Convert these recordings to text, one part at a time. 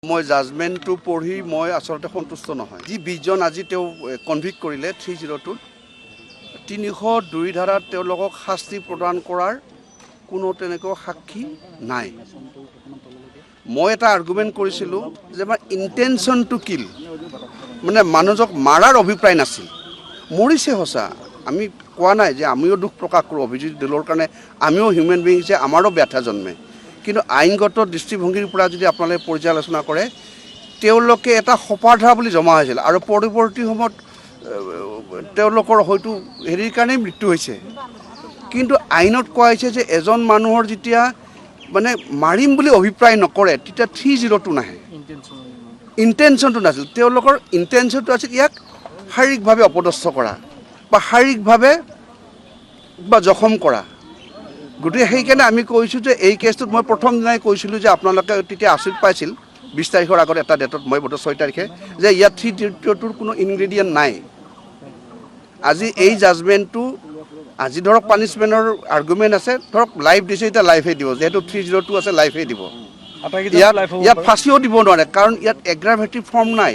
মই জাজমেণ্টটো পঢ়ি মই আসলতে সন্তুষ্ট নহয়। যি 20 জন আজি তেওঁ কনভিক্ট কৰিলে 302 302 ধাৰাত তেওঁলোকক শাস্তি প্ৰদান কৰাৰ কোনো তেনেকুৱা সাক্ষী নাই। মই এটা আৰ্গুমেণ্ট কৰিছিলোঁ যে আমাৰ ইণ্টেনশ্যন টু কিল মানে মানুহক মাৰাৰ অভিপ্ৰায় নাছিল। মৰিছে সঁচা, আমি কোৱা নাই যে আমিও দুখ প্ৰকাশ কৰোঁ অভিজিত দলৰ কাৰণে, আমিও হিউমেন বিং যে আমাৰো ব্যথা জন্মে। কিন্তু আইনগত দৃষ্টিভংগীৰ পৰা যদি আপোনালোকে পৰ্যালোচনা কৰে, তেওঁলোকে এটা সপাৰধাৰা বুলি জমা হৈছিল আৰু পৰৱৰ্তী সময়ত তেওঁলোকৰ হয়তো হেৰিৰ কাৰণেই মৃত্যু হৈছে। কিন্তু আইনত কোৱা হৈছে যে এজন মানুহৰ যেতিয়া মানে মাৰিম বুলি অভিপ্ৰায় নকৰে তেতিয়া 302 নাহে। ইণ্টেনশ্যনটো নাছিল, তেওঁলোকৰ ইণ্টেনশ্যনটো আছিল ইয়াক শাৰীৰিকভাৱে অপদস্থ কৰা বা শাৰীৰিকভাৱে বা জখম কৰা। গতিকে সেইকাৰণে আমি কৈছোঁ যে এই কেছটোত মই প্ৰথম দিনাই কৈছিলোঁ যে আপোনালোকে তেতিয়া আচৰিত পাইছিল 20 তাৰিখৰ আগত এটা ডেটত, মই বোধহয় 6 তাৰিখে, যে ইয়াত 302ৰ কোনো ইনগ্ৰেডিয়েণ্ট নাই। আজি এই জাজমেণ্টটো আজি ধৰক পানিছমেণ্টৰ আৰ্গুমেণ্ট আছে, ধৰক লাইফ দিছে, এতিয়া লাইফে দিব, যিহেতু 302 আছে লাইফে দিব। ইয়াত ফাঁচিও দিব নোৱাৰে কাৰণ ইয়াত এগ্ৰাভেটিভ ফৰ্ম নাই।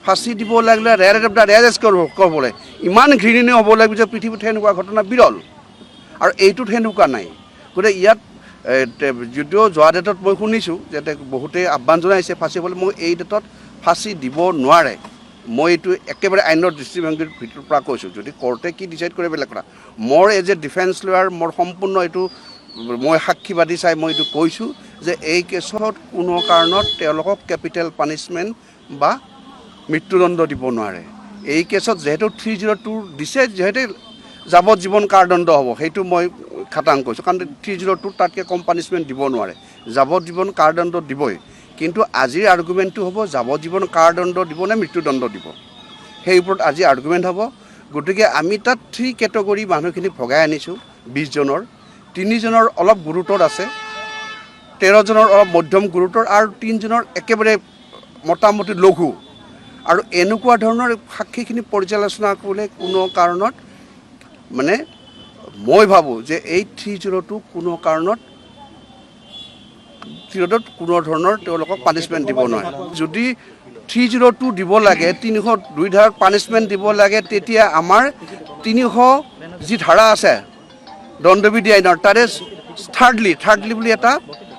ফাঁচি দিব লাগিলে ৰেয়াৰেষ্ট কৰিব লাগে, ইমান ঘৃণনীয় হ'ব লাগিব যে পৃথিৱীত সেনেকুৱা ঘটনা বিৰল, আৰু এইটোত সেনেকুৱা নাই। গতিকে ইয়াত যদিও যোৱা ডেটত মই শুনিছোঁ যে বহুতেই আহ্বান জনাইছে ফাঁচিবলৈ, মই এই ডেটত ফাঁচি দিব নোৱাৰে। মই এইটো একেবাৰে আইনৰ দৃষ্টিভংগীৰ ভিতৰৰ পৰা কৈছোঁ, যদি কোৰ্টে কি ডিচাইড কৰে বেলেগ কথা। মোৰ এজ এ ডিফেন্স লয়াৰ মোৰ সম্পূৰ্ণ এইটো মই সাক্ষীবাদী চাই মই এইটো কৈছোঁ যে এই কেছত কোনো কাৰণত তেওঁলোকক কেপিটেল পানিছমেণ্ট বা মৃত্যুদণ্ড দিব নোৱাৰে। এই কেছত যিহেতু 302 দিছে, যিহেতু যাৱজ্জীৱন কাৰাদণ্ড হ'ব, সেইটো মই খাটাং কৈছোঁ, কাৰণ 302 তাতকৈ কম পানিছমেণ্ট দিব নোৱাৰে, যাৱজ্জীৱন কাৰাদণ্ড দিবই। কিন্তু আজিৰ আৰ্গুমেণ্টটো হ'ব যাৱজ্জীৱন কাৰাদণ্ড দিব নে মৃত্যুদণ্ড দিব, সেই ওপৰত আজি আৰ্গুমেণ্ট হ'ব। গতিকে আমি তাত 3 কেটেগৰী মানুহখিনিক ভগাই আনিছোঁ। 20 জনৰ 3 জনৰ অলপ গুৰুতৰ আছে, 13 জনৰ অলপ মধ্যম গুৰুতৰ, আৰু 3 জনৰ একেবাৰে মোটামুটি লঘু। আৰু এনেকুৱা ধৰণৰ সাক্ষীখিনি পৰ্যালোচনা কৰিলে কোনো কাৰণত মানে মই ভাবোঁ যে এই 302 কোনো কাৰণত কোনো ধৰণৰ তেওঁলোকক পানিছমেণ্ট দিব নোৱাৰে। যদি 302 দিব লাগে, 302 ধাৰাত পানিছমেণ্ট দিব লাগে, তেতিয়া আমাৰ 300 যি ধাৰা আছে দণ্ডবিধি আইনৰ, তাৰে থাৰ্ডলি বুলি এটা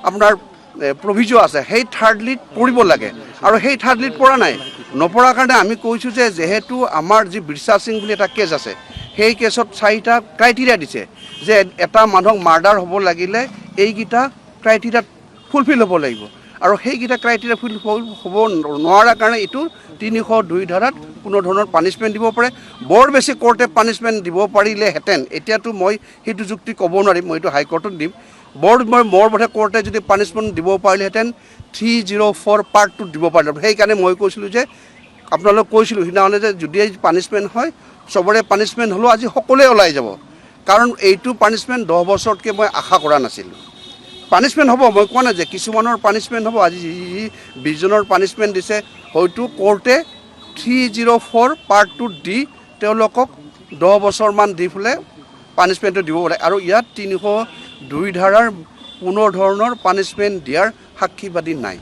আপোনাৰ প্ৰভিজো আছে, সেই থাৰ্ডলিত পৰিব লাগে, আৰু সেই থাৰ্ডলিত পৰা নাই। নপৰাৰ কাৰণে আমি কৈছোঁ যে যিহেতু আমাৰ যি বিৰছা সিং বুলি এটা কেছ আছে, সেই কেছত 4টা ক্ৰাইটেৰিয়া দিছে যে এটা মানুহক মাৰ্ডাৰ হ'ব লাগিলে এইকেইটা ক্ৰাইটেৰিয়াত ফুলফিল হ'ব লাগিব, আৰু সেইকেইটা ক্ৰাইটেৰিয়া ফুলফিল হ'ব নোৱাৰাৰ কাৰণে এইটো 302 ধাৰাত কোনো ধৰণৰ পানিছমেণ্ট দিব পাৰে। বৰ বেছি কোৰ্টে পানিছমেণ্ট দিব পাৰিলেহেঁতেন, এতিয়াতো মই সেইটো যুক্তি ক'ব নোৱাৰিম, মই এইটো হাইকোৰ্টত দিম। মোৰ বোধে কোৰ্টে যদি পানিছমেণ্ট দিব পাৰিলেহেঁতেন 304 Part 2 দিব পাৰিলে। সেইকাৰণে মই কৈছিলোঁ যে আপোনালোক কৈছিলোঁ সিদিনাখনে যে যদি পানিছমেণ্ট হয়, চবৰে পানিছমেণ্ট হ'লেও আজি সকলোৱে ওলাই যাব, কাৰণ এইটো পানিছমেণ্ট 10 বছৰতকৈ মই আশা কৰা নাছিলোঁ। পানিছমেণ্ট হ'ব, মই কোৱা নাই যে কিছুমানৰ পানিছমেণ্ট হ'ব। আজি যি 20 জনৰ পানিছমেণ্ট দিছে, হয়তো কোৰ্টে 304 Part 2 দি তেওঁলোকক 10 বছৰমান দি পেলাই পানিছমেণ্টটো দিব পাৰে, আৰু ইয়াত 302 ধাৰাৰ কোনো ধৰণৰ পানিছমেণ্ট দিয়াৰ সাক্ষীবাদী নাই।